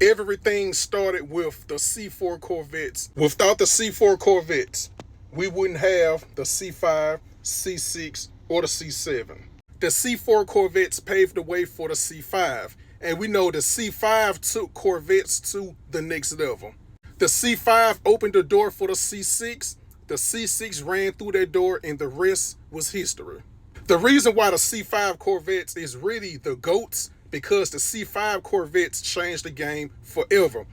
Everything started with the C4 Corvettes. Without the C4 Corvettes, we wouldn't have the C5, C6, or the C7. The C4 Corvettes paved the way for the C5, and we know the C5 took Corvettes to the next level. The C5 opened the door for the C6, the C6 ran through that door, and the rest was history. The reason why the C5 Corvettes is really the GOATs because the C5 Corvettes changed the game forever.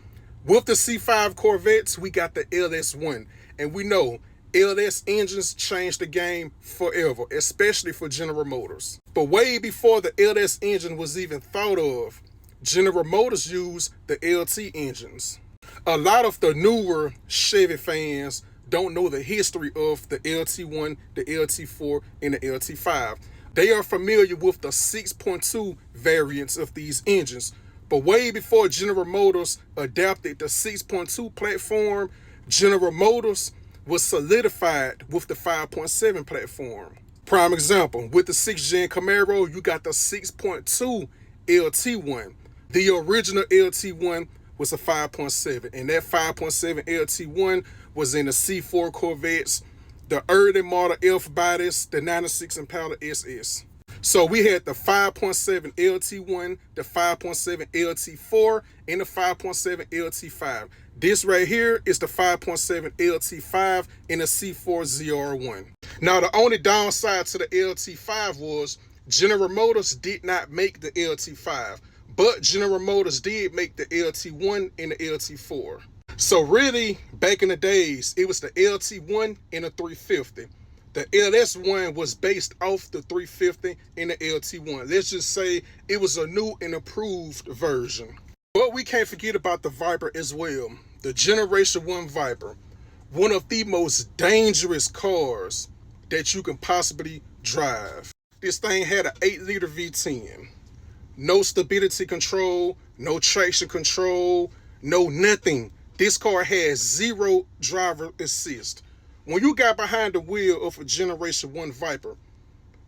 With the C5 Corvettes, we got the LS1, and we know LS engines changed the game forever, especially for General Motors. But way before the LS engine was even thought of, General Motors used the LT engines. A lot of the newer Chevy fans don't know the history of the LT1, the LT4, and the LT5. They are familiar with the 6.2 variants of these engines, but way before General Motors adapted the 6.2 platform, General Motors was solidified with the 5.7 platform. Prime example, with the 6th gen Camaro, you got the 6.2 LT1. The original LT1 was a 5.7, and that 5.7 LT1 was in the C4 Corvettes, the early model F bodies, the 96 Impala SS. So we had the 5.7 LT1, the 5.7 LT4, and the 5.7 LT5. This right here is the 5.7 LT5 in the C4 ZR1. Now the only downside to the LT5 was General Motors did not make the LT5, but General Motors did make the LT1 and the LT4. So really, back in the days, it was the LT1 and the 350. The LS1 was based off the 350 and the LT1. Let's just say it was a new and improved version. But we can't forget about the Viper as well. The Generation 1 Viper. One of the most dangerous cars that you can possibly drive. This thing had an 8-liter V10. No stability control, no traction control, no nothing. This car has 0 driver assist. When you got behind the wheel of a Generation 1 Viper,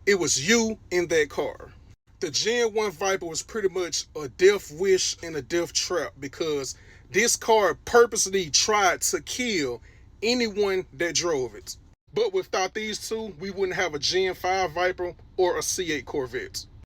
it was you in that car. The Gen 1 Viper was pretty much a death wish and a death trap because this car purposely tried to kill anyone that drove it. But without these two, we wouldn't have a Gen 5 Viper or a C8 Corvette.